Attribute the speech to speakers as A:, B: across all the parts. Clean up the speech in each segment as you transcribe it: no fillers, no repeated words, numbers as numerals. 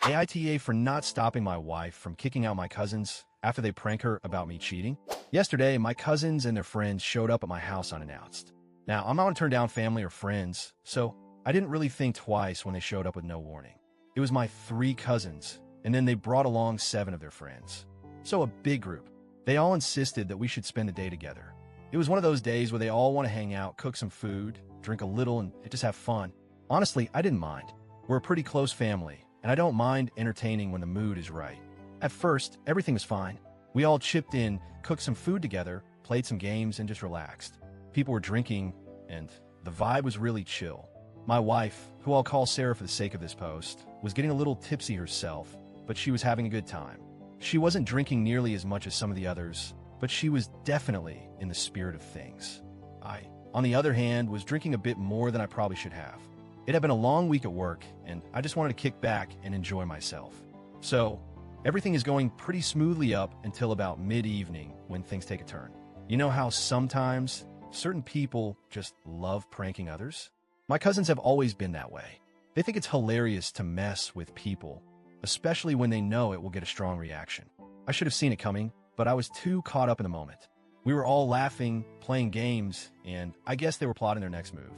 A: AITA for not stopping my wife from kicking out my cousins after they prank her about me cheating. Yesterday, my cousins and their friends showed up at my house unannounced. Now, I'm not going to turn down family or friends, so I didn't really think twice when they showed up with no warning. It was my 3 cousins, and then they brought along 7 of their friends. So a big group. They all insisted that we should spend the day together. It was one of those days where they all want to hang out, cook some food, drink a little, and just have fun. Honestly, I didn't mind. We're a pretty close family, and I don't mind entertaining when the mood is right. At first, everything was fine. We all chipped in, cooked some food together, played some games, and just relaxed. People were drinking, and the vibe was really chill. My wife, who I'll call Sarah for the sake of this post, was getting a little tipsy herself, but she was having a good time. She wasn't drinking nearly as much as some of the others, but she was definitely in the spirit of things. I, on the other hand, was drinking a bit more than I probably should have. It had been a long week at work, and I just wanted to kick back and enjoy myself. So, everything is going pretty smoothly up until about mid-evening when things take a turn. You know how sometimes certain people just love pranking others? My cousins have always been that way. They think it's hilarious to mess with people, especially when they know it will get a strong reaction. I should have seen it coming, but I was too caught up in the moment. We were all laughing, playing games, and I guess they were plotting their next move.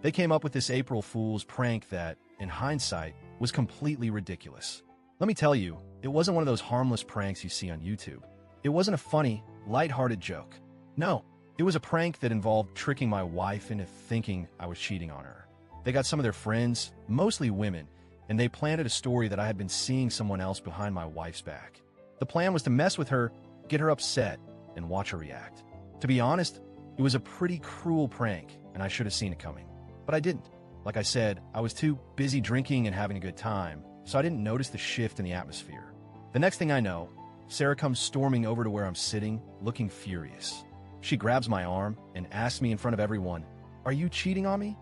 A: They came up with this April Fool's prank that, in hindsight, was completely ridiculous. Let me tell you, it wasn't one of those harmless pranks you see on YouTube. It wasn't a funny, lighthearted joke. No, it was a prank that involved tricking my wife into thinking I was cheating on her. They got some of their friends, mostly women, and they planted a story that I had been seeing someone else behind my wife's back. The plan was to mess with her, get her upset, and watch her react. To be honest, it was a pretty cruel prank, and I should have seen it coming. But I didn't. Like I said, I was too busy drinking and having a good time, so I didn't notice the shift in the atmosphere. The next thing I know, Sarah comes storming over to where I'm sitting, looking furious. She grabs my arm and asks me in front of everyone, "Are you cheating on me?"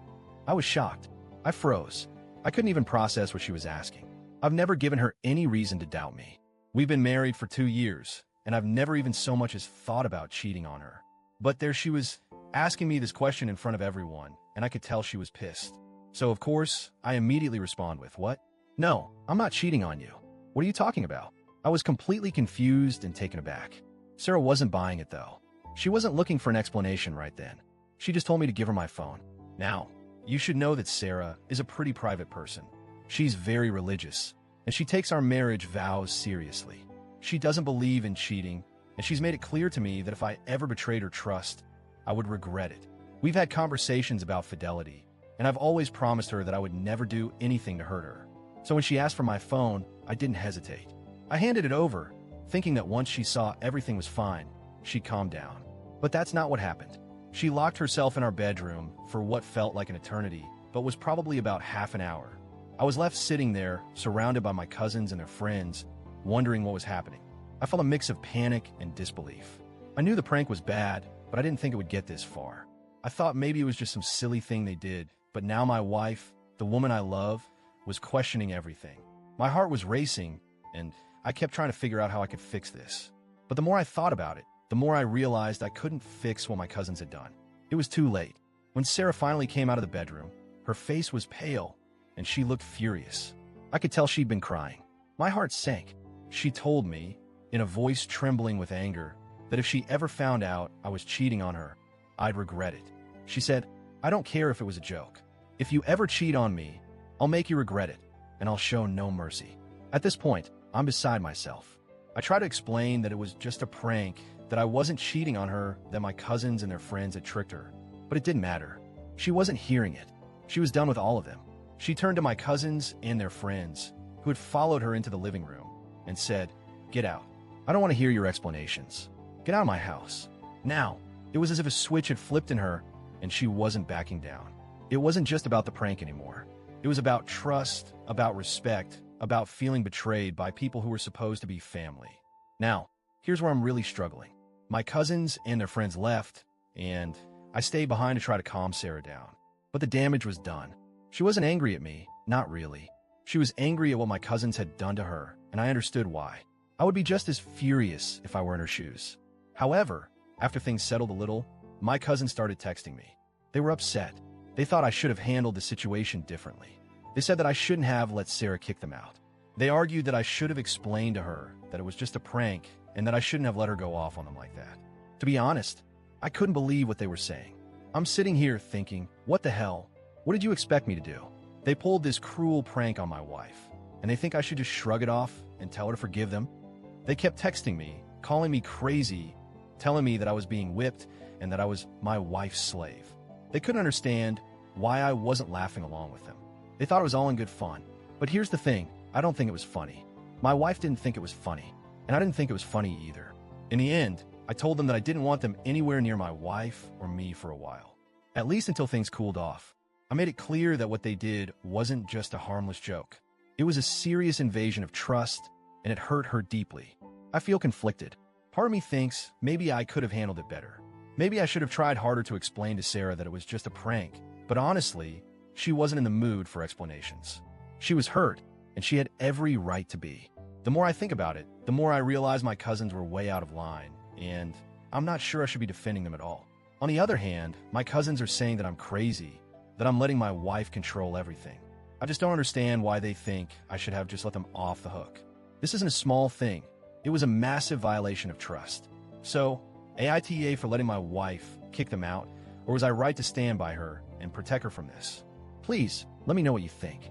A: I was shocked. I froze. I couldn't even process what she was asking. I've never given her any reason to doubt me. We've been married for 2 years, and I've never even so much as thought about cheating on her. But there she was, asking me this question in front of everyone, and I could tell she was pissed. So of course, I immediately respond with, "What? No, I'm not cheating on you. What are you talking about?" I was completely confused and taken aback. Sarah wasn't buying it though. She wasn't looking for an explanation right then. She just told me to give her my phone. Now, you should know that Sarah is a pretty private person. She's very religious, and she takes our marriage vows seriously. She doesn't believe in cheating, and she's made it clear to me that if I ever betrayed her trust, I would regret it. We've had conversations about fidelity, and I've always promised her that I would never do anything to hurt her. So when she asked for my phone, I didn't hesitate. I handed it over, thinking that once she saw everything was fine, she'd calm down. But that's not what happened. She locked herself in our bedroom for what felt like an eternity, but was probably about half an hour. I was left sitting there, surrounded by my cousins and their friends, wondering what was happening. I felt a mix of panic and disbelief. I knew the prank was bad, but I didn't think it would get this far. I thought maybe it was just some silly thing they did, but now my wife, the woman I love, was questioning everything. My heart was racing, and I kept trying to figure out how I could fix this. But the more I thought about it, the more I realized I couldn't fix what my cousins had done. It was too late. When Sarah finally came out of the bedroom, her face was pale, and she looked furious. I could tell she'd been crying. My heart sank. She told me, in a voice trembling with anger, that if she ever found out I was cheating on her, I'd regret it. She said, "I don't care if it was a joke. If you ever cheat on me, I'll make you regret it, and I'll show no mercy." At this point, I'm beside myself. I try to explain that it was just a prank, that I wasn't cheating on her, that my cousins and their friends had tricked her. But it didn't matter. She wasn't hearing it. She was done with all of them. She turned to my cousins and their friends, who had followed her into the living room, and said, "Get out. I don't want to hear your explanations. Get out of my house." Now, it was as if a switch had flipped in her, and she wasn't backing down. It wasn't just about the prank anymore. It was about trust, about respect, about feeling betrayed by people who were supposed to be family. Now, here's where I'm really struggling. My cousins and their friends left, and I stayed behind to try to calm Sarah down. But the damage was done. She wasn't angry at me, not really. She was angry at what my cousins had done to her, and I understood why. I would be just as furious if I were in her shoes. However, after things settled a little, my cousins started texting me. They were upset. They thought I should have handled the situation differently. They said that I shouldn't have let Sarah kick them out. They argued that I should have explained to her that it was just a prank and that I shouldn't have let her go off on them like that. To be honest, I couldn't believe what they were saying. I'm sitting here thinking, what the hell? What did you expect me to do? They pulled this cruel prank on my wife, and they think I should just shrug it off and tell her to forgive them? They kept texting me, calling me crazy, telling me that I was being whipped and that I was my wife's slave. They couldn't understand why I wasn't laughing along with them. They thought it was all in good fun. But here's the thing, I don't think it was funny. My wife didn't think it was funny, and I didn't think it was funny either. In the end, I told them that I didn't want them anywhere near my wife or me for a while, at least until things cooled off. I made it clear that what they did wasn't just a harmless joke. It was a serious invasion of trust, and it hurt her deeply. I feel conflicted. Part of me thinks maybe I could have handled it better. Maybe I should have tried harder to explain to Sarah that it was just a prank, but honestly, she wasn't in the mood for explanations. She was hurt, and she had every right to be. The more I think about it, the more I realize my cousins were way out of line, and I'm not sure I should be defending them at all. On the other hand, my cousins are saying that I'm crazy, that I'm letting my wife control everything. I just don't understand why they think I should have just let them off the hook. This isn't a small thing. It was a massive violation of trust. So, AITA for letting my wife kick them out, or was I right to stand by her and protect her from this? Please, let me know what you think.